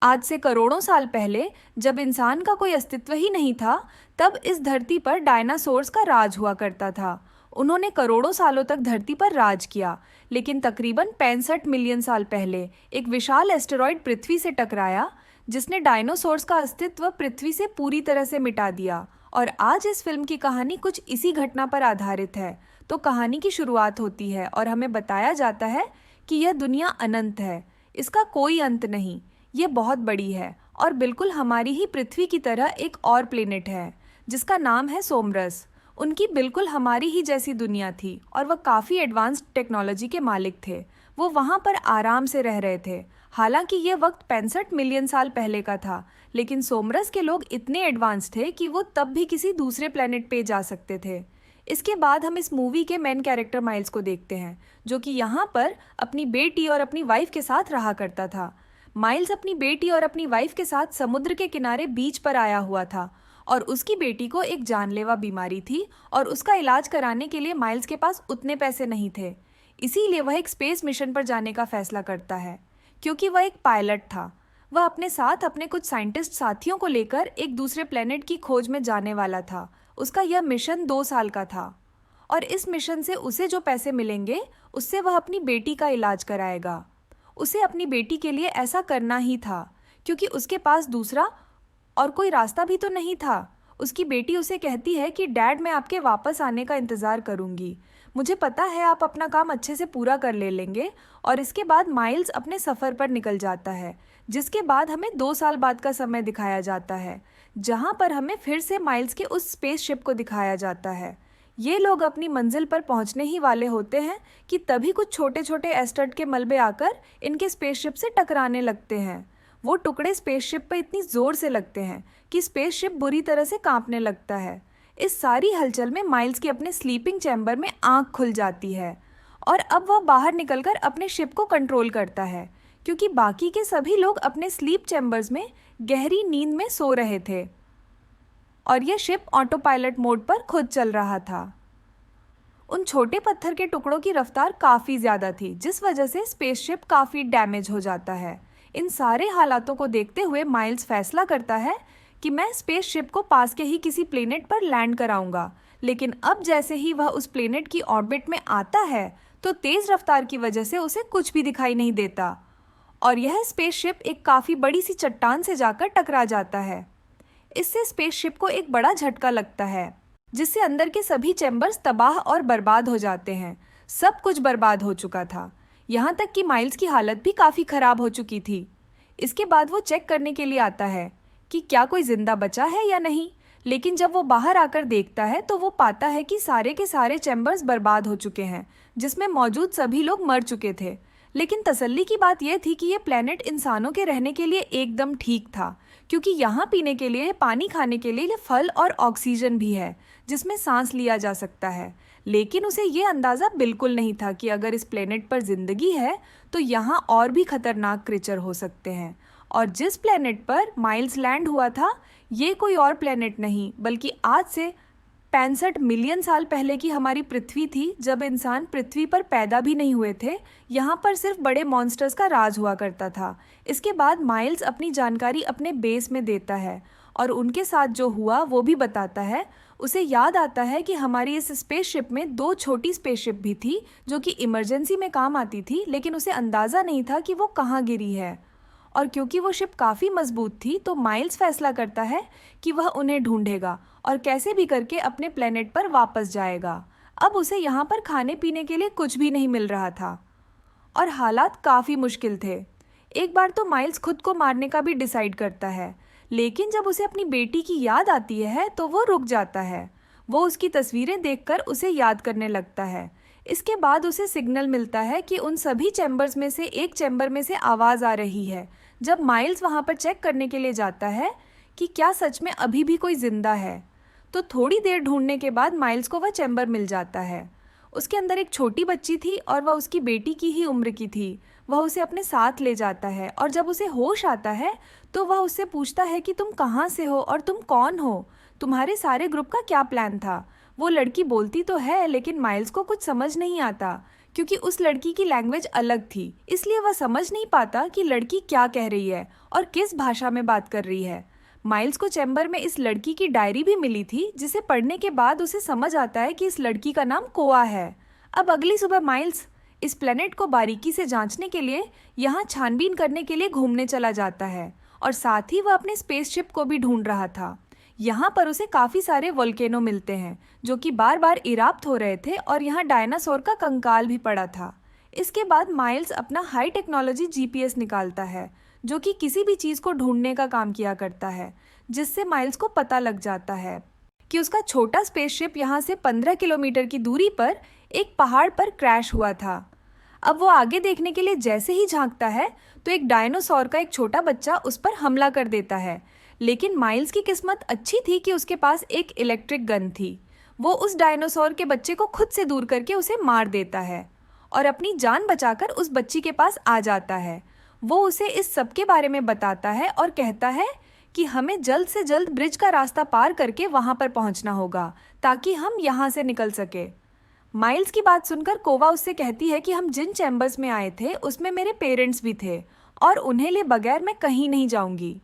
आज से करोड़ों साल पहले, जब इंसान का कोई अस्तित्व ही नहीं था, तब इस धरती पर डायनासोर्स का राज हुआ करता था। उन्होंने करोड़ों सालों तक धरती पर राज किया, लेकिन तकरीबन 65 मिलियन साल पहले एक विशाल एस्टेरॉयड पृथ्वी से टकराया, जिसने डायनासोर्स का अस्तित्व पृथ्वी से पूरी तरह से मिटा दिया। और आज इस फिल्म की कहानी कुछ इसी घटना पर आधारित है। तो कहानी की शुरुआत होती है और हमें बताया जाता है कि यह दुनिया अनंत है, इसका कोई अंत नहीं। ये बहुत बड़ी है और बिल्कुल हमारी ही पृथ्वी की तरह एक और प्लेनेट है जिसका नाम है सोमरस। उनकी बिल्कुल हमारी ही जैसी दुनिया थी और वह काफ़ी एडवांस्ड टेक्नोलॉजी के मालिक थे। वो वहाँ पर आराम से रह रहे थे। हालांकि ये वक्त 65 मिलियन साल पहले का था, लेकिन सोमरस के लोग इतने एडवांस थे कि वो तब भी किसी दूसरे प्लेनेट पे जा सकते थे। इसके बाद हम इस मूवी के मेन कैरेक्टर माइल्स को देखते हैं, जो कि यहाँ पर अपनी बेटी और अपनी वाइफ के साथ रहा करता था। माइल्स अपनी बेटी और अपनी वाइफ के साथ समुद्र के किनारे बीच पर आया हुआ था और उसकी बेटी को एक जानलेवा बीमारी थी और उसका इलाज कराने के लिए माइल्स के पास उतने पैसे नहीं थे। इसीलिए वह एक स्पेस मिशन पर जाने का फैसला करता है। क्योंकि वह एक पायलट था, वह अपने साथ अपने कुछ साइंटिस्ट साथियों को लेकर एक दूसरे प्लेनेट की खोज में जाने वाला था। उसका यह मिशन 2 साल का था और इस मिशन से उसे जो पैसे मिलेंगे उससे वह अपनी बेटी का इलाज कराएगा। उसे अपनी बेटी के लिए ऐसा करना ही था, क्योंकि उसके पास दूसरा और कोई रास्ता भी तो नहीं था। उसकी बेटी उसे कहती है कि डैड, मैं आपके वापस आने का इंतज़ार करूंगी। मुझे पता है आप अपना काम अच्छे से पूरा कर ले लेंगे। और इसके बाद माइल्स अपने सफ़र पर निकल जाता है, जिसके बाद हमें 2 साल बाद का समय दिखाया जाता है, जहाँ पर हमें फिर से माइल्स के उस स्पेसशिप को दिखाया जाता है। ये लोग अपनी मंजिल पर पहुंचने ही वाले होते हैं कि तभी कुछ छोटे छोटे एस्टेरॉयड के मलबे आकर इनके स्पेसशिप से टकराने लगते हैं। वो टुकड़े स्पेसशिप पर इतनी ज़ोर से लगते हैं कि स्पेसशिप बुरी तरह से कांपने लगता है। इस सारी हलचल में माइल्स की अपने स्लीपिंग चैम्बर में आंख खुल जाती है और अब वह बाहर निकलकर अपने शिप को कंट्रोल करता है, क्योंकि बाकी के सभी लोग अपने स्लीप चैम्बर्स में गहरी नींद में सो रहे थे और यह शिप ऑटो पायलट मोड पर खुद चल रहा था। उन छोटे पत्थर के टुकड़ों की रफ्तार काफ़ी ज़्यादा थी, जिस वजह से स्पेसशिप काफ़ी डैमेज हो जाता है। इन सारे हालातों को देखते हुए माइल्स फैसला करता है कि मैं स्पेसशिप को पास के ही किसी प्लेनेट पर लैंड कराऊंगा। लेकिन अब जैसे ही वह उस प्लेनेट की ऑर्बिट में आता है तो तेज़ रफ्तार की वजह से उसे कुछ भी दिखाई नहीं देता और यह स्पेसशिप एक काफ़ी बड़ी सी चट्टान से जाकर टकरा जाता है। इससे स्पेसशिप को एक बड़ा झटका लगता है, जिससे अंदर के सभी चैम्बर्स तबाह और बर्बाद हो जाते हैं। सब कुछ बर्बाद हो चुका था, यहाँ तक कि माइल्स की हालत भी काफ़ी ख़राब हो चुकी थी। इसके बाद वो चेक करने के लिए आता है कि क्या कोई ज़िंदा बचा है या नहीं, लेकिन जब वो बाहर आकर देखता है तो वो पाता है कि सारे के सारे चैम्बर्स बर्बाद हो चुके हैं, जिसमें मौजूद सभी लोग मर चुके थे। लेकिन तसल्ली की बात यह थी कि ये प्लेनेट इंसानों के रहने के लिए एकदम ठीक था, क्योंकि यहाँ पीने के लिए, पानी खाने के लिए फल और ऑक्सीजन भी है जिसमें सांस लिया जा सकता है। लेकिन उसे ये अंदाज़ा बिल्कुल नहीं था कि अगर इस प्लेनेट पर ज़िंदगी है तो यहाँ और भी खतरनाक क्रीचर हो सकते हैं। और जिस प्लेनेट पर माइल्स लैंड हुआ था, ये कोई और प्लेनेट नहीं बल्कि आज से 65 मिलियन साल पहले की हमारी पृथ्वी थी, जब इंसान पृथ्वी पर पैदा भी नहीं हुए थे। यहाँ पर सिर्फ बड़े मॉन्स्टर्स का राज हुआ करता था। इसके बाद माइल्स अपनी जानकारी अपने बेस में देता है और उनके साथ जो हुआ वो भी बताता है। उसे याद आता है कि हमारी इस स्पेसशिप में 2 छोटी स्पेसशिप भी थी जो कि इमरजेंसी में काम आती थी, लेकिन उसे अंदाज़ा नहीं था कि वो कहाँ गिरी है। और क्योंकि वो शिप काफ़ी मजबूत थी तो माइल्स फैसला करता है कि वह उन्हें ढूंढेगा और कैसे भी करके अपने प्लेनेट पर वापस जाएगा। अब उसे यहाँ पर खाने पीने के लिए कुछ भी नहीं मिल रहा था और हालात काफ़ी मुश्किल थे। एक बार तो माइल्स खुद को मारने का भी डिसाइड करता है, लेकिन जब उसे अपनी बेटी की याद आती है तो वो रुक जाता है। वो उसकी तस्वीरें देखकर उसे याद करने लगता है। इसके बाद उसे सिग्नल मिलता है कि उन सभी चैम्बर्स में से एक चैम्बर में से आवाज़ आ रही है। जब माइल्स वहाँ पर चेक करने के लिए जाता है कि क्या सच में अभी भी कोई ज़िंदा है, तो थोड़ी देर ढूंढने के बाद माइल्स को वह चैम्बर मिल जाता है। उसके अंदर एक छोटी बच्ची थी और वह उसकी बेटी की ही उम्र की थी। वह उसे अपने साथ ले जाता है और जब उसे होश आता है तो वह उससे पूछता है कि तुम कहाँ से हो और तुम कौन हो, तुम्हारे सारे ग्रुप का क्या प्लान था। वो लड़की बोलती तो है, लेकिन माइल्स को कुछ समझ नहीं आता, क्योंकि उस लड़की की लैंग्वेज अलग थी, इसलिए वह समझ नहीं पाता कि लड़की क्या कह रही है और किस भाषा में बात कर रही है। माइल्स को चैम्बर में इस लड़की की डायरी भी मिली थी, जिसे पढ़ने के बाद उसे समझ आता है कि इस लड़की का नाम कोआ है। अब अगली सुबह माइल्स इस प्लेनेट को बारीकी से जांचने के लिए यहाँ छानबीन करने के लिए घूमने चला जाता है और साथ ही वह अपने स्पेसशिप को भी ढूंढ रहा था। यहाँ पर उसे काफ़ी सारे वोल्केनो मिलते हैं जो कि बार बार इराप्त हो रहे थे और यहाँ डायनासोर का कंकाल भी पड़ा था। इसके बाद माइल्स अपना हाई टेक्नोलॉजी जीपीएस निकालता है जो कि किसी भी चीज़ को ढूंढने का काम किया करता है, जिससे माइल्स को पता लग जाता है कि उसका छोटा स्पेसशिप यहाँ से 15 किलोमीटर की दूरी पर एक पहाड़ पर क्रैश हुआ था। अब वो आगे देखने के लिए जैसे ही झांकता है तो एक डायनासोर का एक छोटा बच्चा उस पर हमला कर देता है, लेकिन माइल्स की किस्मत अच्छी थी कि उसके पास एक इलेक्ट्रिक गन थी। वो उस डायनासोर के बच्चे को खुद से दूर करके उसे मार देता है और अपनी जान बचाकर उस बच्ची के पास आ जाता है। वो उसे इस सब के बारे में बताता है और कहता है कि हमें जल्द से जल्द ब्रिज का रास्ता पार करके वहाँ पर पहुँचना होगा ताकि हम यहाँ से निकल सके। माइल्स की बात सुनकर कोवा उससे कहती है कि हम जिन चैम्बर्स में आए थे उसमें मेरे पेरेंट्स भी थे और उन्हें ले बगैर मैं कहीं नहीं जाऊंगी।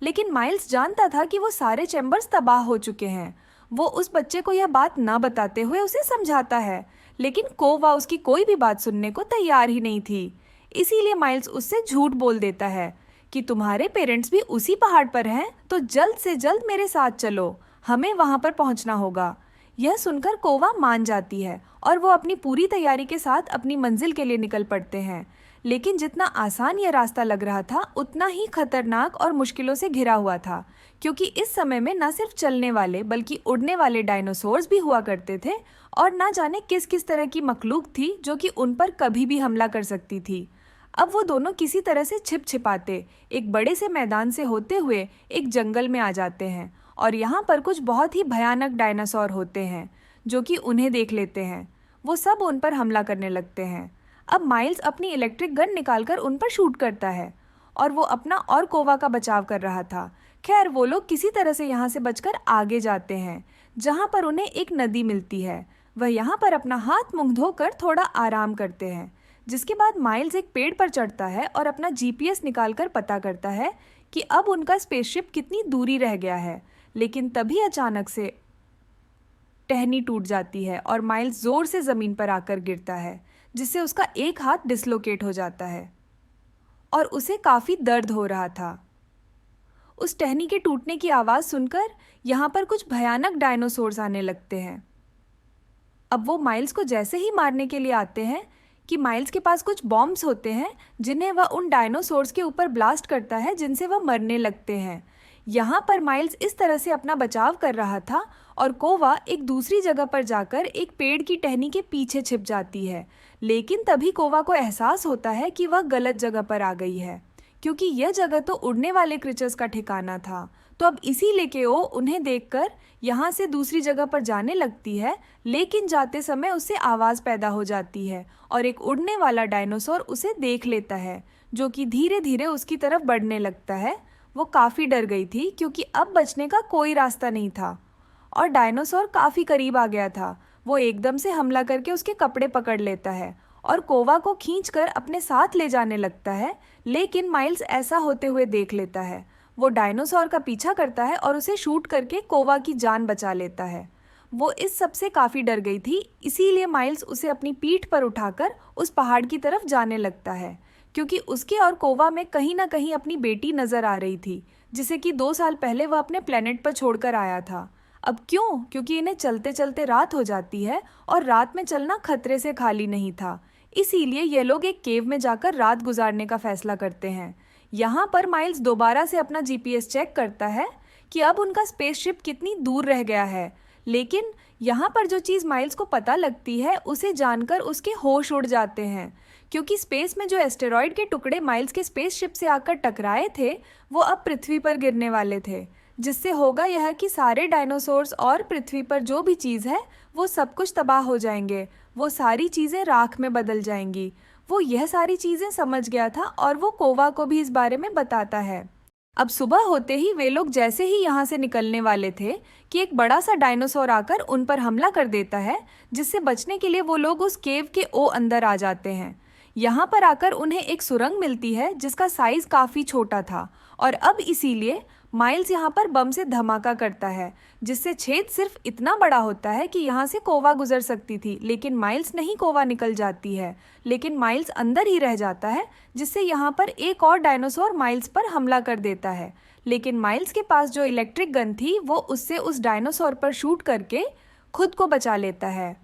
लेकिन माइल्स जानता था कि वो सारे चैम्बर्स तबाह हो चुके हैं। वो उस बच्चे को यह बात न बताते हुए उसे समझाता है, लेकिन कोवा उसकी कोई भी बात सुनने को तैयार ही नहीं थी। इसीलिए माइल्स उससे झूठ बोल देता है कि तुम्हारे पेरेंट्स भी उसी पहाड़ पर हैं, तो जल्द से जल्द मेरे साथ चलो, हमें वहाँ पर पहुँचना होगा। यह सुनकर कोवा मान जाती है और वो अपनी पूरी तैयारी के साथ अपनी मंजिल के लिए निकल पड़ते हैं। लेकिन जितना आसान यह रास्ता लग रहा था उतना ही खतरनाक और मुश्किलों से घिरा हुआ था, क्योंकि इस समय में न सिर्फ चलने वाले बल्कि उड़ने वाले डायनासोर्स भी हुआ करते थे और ना जाने किस किस तरह की मखलूक थी जो कि उन पर कभी भी हमला कर सकती थी। अब वो दोनों किसी तरह से छिप छिपाते एक बड़े से मैदान से होते हुए एक जंगल में आ जाते हैं और यहाँ पर कुछ बहुत ही भयानक डायनासोर होते हैं जो कि उन्हें देख लेते हैं। वो सब उन पर हमला करने लगते हैं। अब माइल्स अपनी इलेक्ट्रिक गन निकालकर उन पर शूट करता है और वो अपना और कोवा का बचाव कर रहा था। खैर वो लोग किसी तरह से यहाँ से बचकर आगे जाते हैं, जहाँ पर उन्हें एक नदी मिलती है। वह यहाँ पर अपना हाथ मुंह धोकर थोड़ा आराम करते हैं, जिसके बाद माइल्स एक पेड़ पर चढ़ता है और अपना जीपीएस निकालकर पता करता है कि अब उनका स्पेसशिप कितनी दूरी रह गया है। लेकिन तभी अचानक से टहनी टूट जाती है और माइल्स जोर से ज़मीन पर आकर गिरता है, जिससे उसका एक हाथ डिसलोकेट हो जाता है और उसे काफ़ी दर्द हो रहा था। उस टहनी के टूटने की आवाज़ सुनकर यहाँ पर कुछ भयानक डायनासोर्स आने लगते हैं। अब वो माइल्स को जैसे ही मारने के लिए आते हैं कि माइल्स के पास कुछ बॉम्ब्स होते हैं जिन्हें वह उन डायनासोर्स के ऊपर ब्लास्ट करता है, जिनसे वह मरने लगते हैं। यहाँ पर माइल्स इस तरह से अपना बचाव कर रहा था और कोवा एक दूसरी जगह पर जाकर एक पेड़ की टहनी के पीछे छिप जाती है। लेकिन तभी कोवा को एहसास होता है कि वह गलत जगह पर आ गई है, क्योंकि यह जगह तो उड़ने वाले क्रीचर्स का ठिकाना था। तो अब इसी लेके वो उन्हें देखकर यहाँ से दूसरी जगह पर जाने लगती है, लेकिन जाते समय उससे आवाज़ पैदा हो जाती है और एक उड़ने वाला डायनासोर उसे देख लेता है, जो कि धीरे धीरे उसकी तरफ बढ़ने लगता है। वो काफ़ी डर गई थी क्योंकि अब बचने का कोई रास्ता नहीं था और डायनासोर काफ़ी करीब आ गया था। वो एकदम से हमला करके उसके कपड़े पकड़ लेता है और कोवा को खींचकर अपने साथ ले जाने लगता है, लेकिन माइल्स ऐसा होते हुए देख लेता है। वो डायनासोर का पीछा करता है और उसे शूट करके कोवा की जान बचा लेता है। वो इस सब से काफ़ी डर गई थी, इसीलिए माइल्स उसे अपनी पीठ पर उठाकर उस पहाड़ की तरफ जाने लगता है, क्योंकि उसके और कोवा में कहीं ना कहीं अपनी बेटी नज़र आ रही थी, जिसे कि 2 साल पहले वह अपने प्लेनेट पर छोड़कर आया था। अब क्यों? क्योंकि इन्हें चलते चलते रात हो जाती है और रात में चलना खतरे से खाली नहीं था, इसीलिए ये लोग एक केव में जाकर रात गुजारने का फैसला करते हैं। यहाँ पर माइल्स दोबारा से अपना जीपीएस चेक करता है कि अब उनका स्पेसशिप कितनी दूर रह गया है, लेकिन यहाँ पर जो चीज़ माइल्स को पता लगती है उसे जानकर उसके होश उड़ जाते हैं, क्योंकि स्पेस में जो एस्टेरॉयड के टुकड़े माइल्स के स्पेसशिप से आकर टकराए थे वो अब पृथ्वी पर गिरने वाले थे, जिससे होगा यह कि सारे डायनासोर्स और पृथ्वी पर जो भी चीज़ है वो सब कुछ तबाह हो जाएंगे। वो सारी चीज़ें राख में बदल जाएंगी। वो यह सारी चीज़ें समझ गया था और वो कोवा को भी इस बारे में बताता है। अब सुबह होते ही वे लोग जैसे ही यहाँ से निकलने वाले थे कि एक बड़ा सा डायनासोर आकर उन पर हमला कर देता है, जिससे बचने के लिए वो लोग उस केव के अंदर आ जाते हैं। यहाँ पर आकर उन्हें एक सुरंग मिलती है जिसका साइज काफ़ी छोटा था, और अब इसीलिए माइल्स यहाँ पर बम से धमाका करता है, जिससे छेद सिर्फ इतना बड़ा होता है कि यहाँ से कोवा गुजर सकती थी, लेकिन माइल्स नहीं, कोवा निकल जाती है, लेकिन माइल्स अंदर ही रह जाता है, जिससे यहाँ पर एक और डायनासोर माइल्स पर हमला कर देता है। लेकिन माइल्स के पास जो इलेक्ट्रिक गन थी वो उससे उस डायनासोर पर शूट करके खुद को बचा लेता है,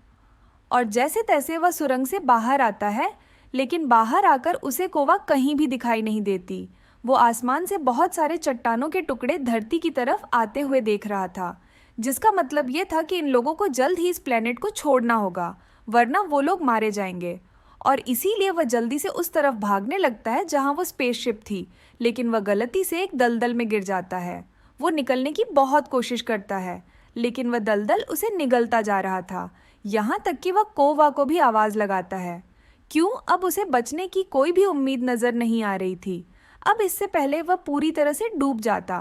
और जैसे तैसे वह सुरंग से बाहर आता है। लेकिन बाहर आकर उसे कोवा कहीं भी दिखाई नहीं देती। वो आसमान से बहुत सारे चट्टानों के टुकड़े धरती की तरफ आते हुए देख रहा था, जिसका मतलब ये था कि इन लोगों को जल्द ही इस प्लेनेट को छोड़ना होगा, वरना वो लोग मारे जाएंगे। और इसीलिए वह जल्दी से उस तरफ भागने लगता है जहां वो स्पेसशिप थी, लेकिन वह गलती से एक दलदल में गिर जाता है। वो निकलने की बहुत कोशिश करता है, लेकिन वह दलदल उसे निगलता जा रहा था, यहाँ तक कि वह कोवा को भी आवाज़ लगाता है। क्यों? अब उसे बचने की कोई भी उम्मीद नज़र नहीं आ रही थी। अब इससे पहले वह पूरी तरह से डूब जाता,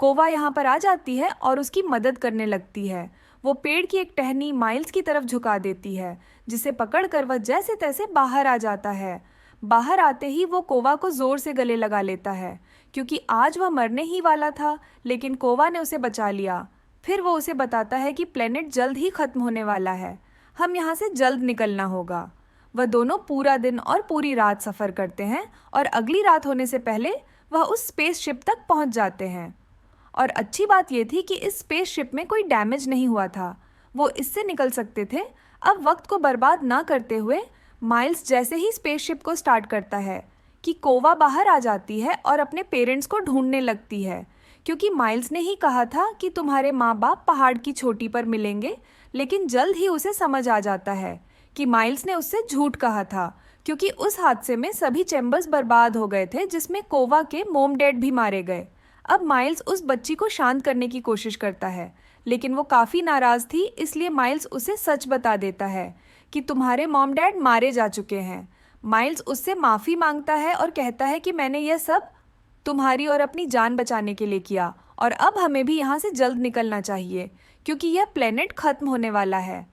कोवा यहाँ पर आ जाती है और उसकी मदद करने लगती है। वो पेड़ की एक टहनी माइल्स की तरफ झुका देती है, जिसे पकड़कर वह जैसे तैसे बाहर आ जाता है। बाहर आते ही वो कोवा को जोर से गले लगा लेता है, क्योंकि आज वह मरने ही वाला था, लेकिन कोवा ने उसे बचा लिया। फिर वो उसे बताता है कि प्लेनेट जल्द ही खत्म होने वाला है, हम यहाँ से जल्द निकलना होगा। वह दोनों पूरा दिन और पूरी रात सफ़र करते हैं, और अगली रात होने से पहले वह उस स्पेसशिप तक पहुँच जाते हैं। और अच्छी बात यह थी कि इस स्पेसशिप में कोई डैमेज नहीं हुआ था, वो इससे निकल सकते थे। अब वक्त को बर्बाद ना करते हुए माइल्स जैसे ही स्पेसशिप को स्टार्ट करता है कि कोवा बाहर आ जाती है और अपने पेरेंट्स को ढूंढने लगती है, क्योंकि माइल्स ने ही कहा था कि तुम्हारे माँ बाप पहाड़ की चोटी पर मिलेंगे। लेकिन जल्द ही उसे समझ आ जाता है कि माइल्स ने उससे झूठ कहा था, क्योंकि उस हादसे में सभी चैम्बर्स बर्बाद हो गए थे, जिसमें कोवा के मॉम डैड भी मारे गए। अब माइल्स उस बच्ची को शांत करने की कोशिश करता है, लेकिन वो काफ़ी नाराज़ थी, इसलिए माइल्स उसे सच बता देता है कि तुम्हारे मॉम डैड मारे जा चुके हैं। माइल्स उससे माफ़ी मांगता है और कहता है कि मैंने यह सब तुम्हारी और अपनी जान बचाने के लिए किया, और अब हमें भी यहाँ से जल्द निकलना चाहिए, क्योंकि यह प्लेनेट ख़त्म होने वाला है।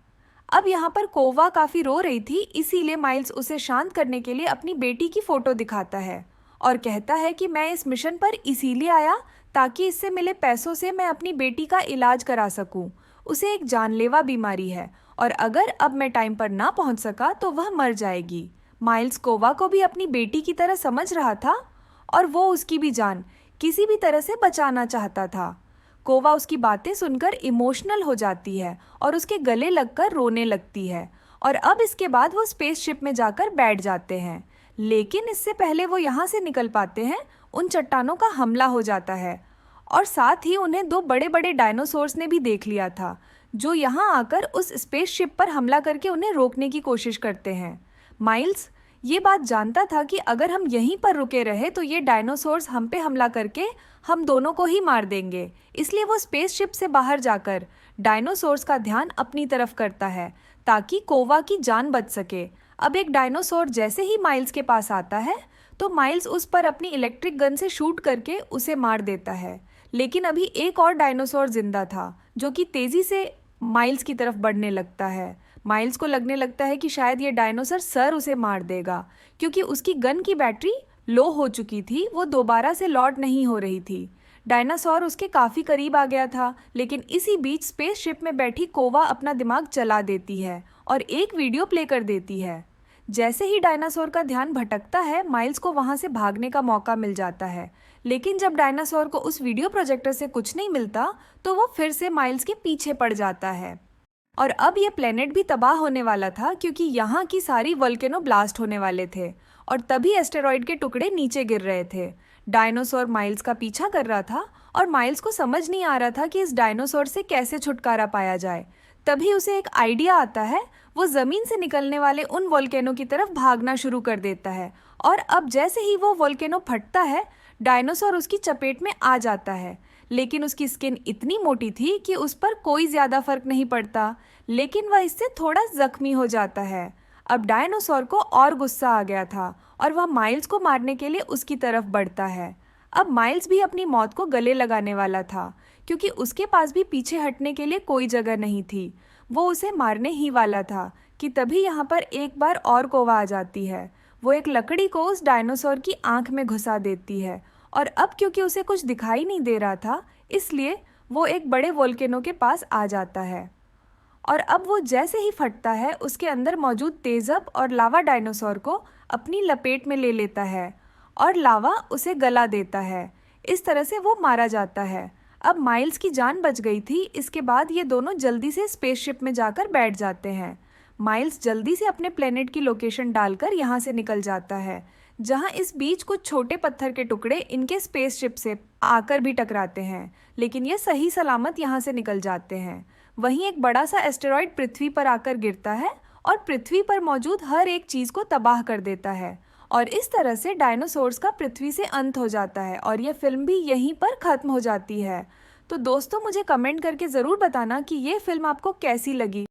अब यहाँ पर कोवा काफ़ी रो रही थी, इसीलिए माइल्स उसे शांत करने के लिए अपनी बेटी की फ़ोटो दिखाता है और कहता है कि मैं इस मिशन पर इसीलिए आया ताकि इससे मिले पैसों से मैं अपनी बेटी का इलाज करा सकूं। उसे एक जानलेवा बीमारी है, और अगर अब मैं टाइम पर ना पहुंच सका तो वह मर जाएगी। माइल्स कोवा को भी अपनी बेटी की तरह समझ रहा था, और वो उसकी भी जान किसी भी तरह से बचाना चाहता था। कोवा उसकी बातें सुनकर इमोशनल हो जाती है और उसके गले लगकर रोने लगती है, और अब इसके बाद वो स्पेसशिप में जाकर बैठ जाते हैं। लेकिन इससे पहले वो यहाँ से निकल पाते हैं, उन चट्टानों का हमला हो जाता है, और साथ ही उन्हें दो बड़े बड़े डायनासोर्स ने भी देख लिया था, जो यहाँ आकर उस स्पेसशिप पर हमला करके उन्हें रोकने की कोशिश करते हैं। माइल्स ये बात जानता था कि अगर हम यहीं पर रुके रहे तो ये डायनासोर्स हम पे हमला करके हम दोनों को ही मार देंगे, इसलिए वो स्पेसशिप से बाहर जाकर डायनासोर्स का ध्यान अपनी तरफ करता है ताकि कोवा की जान बच सके। अब एक डायनासोर जैसे ही माइल्स के पास आता है तो माइल्स उस पर अपनी इलेक्ट्रिक गन से शूट करके उसे मार देता है, लेकिन अभी एक और डायनासोर जिंदा था जो कि तेज़ी से माइल्स की तरफ बढ़ने लगता है। माइल्स को लगने लगता है कि शायद ये डायनासोर सर उसे मार देगा, क्योंकि उसकी गन की बैटरी लो हो चुकी थी, वो दोबारा से लॉड नहीं हो रही थी। डायनासोर उसके काफ़ी करीब आ गया था, लेकिन इसी बीच स्पेसशिप में बैठी कोवा अपना दिमाग चला देती है और एक वीडियो प्ले कर देती है। जैसे ही डायनासोर का ध्यान भटकता है, माइल्स को वहाँ से भागने का मौका मिल जाता है, लेकिन जब डायनासोर को उस वीडियो प्रोजेक्टर से कुछ नहीं मिलता तो वो फिर से माइल्स के पीछे पड़ जाता है। और अब ये प्लेनेट भी तबाह होने वाला था, क्योंकि यहाँ की सारी वोल्केनो ब्लास्ट होने वाले थे, और तभी एस्टेरॉयड के टुकड़े नीचे गिर रहे थे। डायनासोर माइल्स का पीछा कर रहा था, और माइल्स को समझ नहीं आ रहा था कि इस डायनासोर से कैसे छुटकारा पाया जाए। तभी उसे एक आइडिया आता है, वो ज़मीन से निकलने वाले उन वोल्केनो की तरफ भागना शुरू कर देता है, और अब जैसे ही वो वोल्केनो फटता है, डायनासोर उसकी चपेट में आ जाता है। लेकिन उसकी स्किन इतनी मोटी थी कि उस पर कोई ज़्यादा फर्क नहीं पड़ता, लेकिन वह इससे थोड़ा जख्मी हो जाता है। अब डायनासोर को और गुस्सा आ गया था, और वह माइल्स को मारने के लिए उसकी तरफ बढ़ता है। अब माइल्स भी अपनी मौत को गले लगाने वाला था, क्योंकि उसके पास भी पीछे हटने के लिए कोई जगह नहीं थी। वो उसे मारने ही वाला था कि तभी यहाँ पर एक बार और कोवा आ जाती है। वो एक लकड़ी को उस डायनासोर की आंख में घुसा देती है, और अब क्योंकि उसे कुछ दिखाई नहीं दे रहा था, इसलिए वो एक बड़े वोल्केनो के पास आ जाता है। और अब वो जैसे ही फटता है, उसके अंदर मौजूद तेज़ब और लावा डायनासोर को अपनी लपेट में ले लेता है, और लावा उसे गला देता है। इस तरह से वो मारा जाता है। अब माइल्स की जान बच गई थी। इसके बाद ये दोनों जल्दी से स्पेसशिप में जाकर बैठ जाते हैं। माइल्स जल्दी से अपने प्लेनेट की लोकेशन डालकर यहाँ से निकल जाता है, जहाँ इस बीच कुछ छोटे पत्थर के टुकड़े इनके स्पेसशिप से आकर भी टकराते हैं, लेकिन ये सही सलामत यहाँ से निकल जाते हैं। वहीं एक बड़ा सा एस्टेरॉयड पृथ्वी पर आकर गिरता है और पृथ्वी पर मौजूद हर एक चीज़ को तबाह कर देता है, और इस तरह से डायनासोर्स का पृथ्वी से अंत हो जाता है, और ये फिल्म भी यहीं पर ख़त्म हो जाती है। तो दोस्तों, मुझे कमेंट करके ज़रूर बताना कि ये फिल्म आपको कैसी लगी।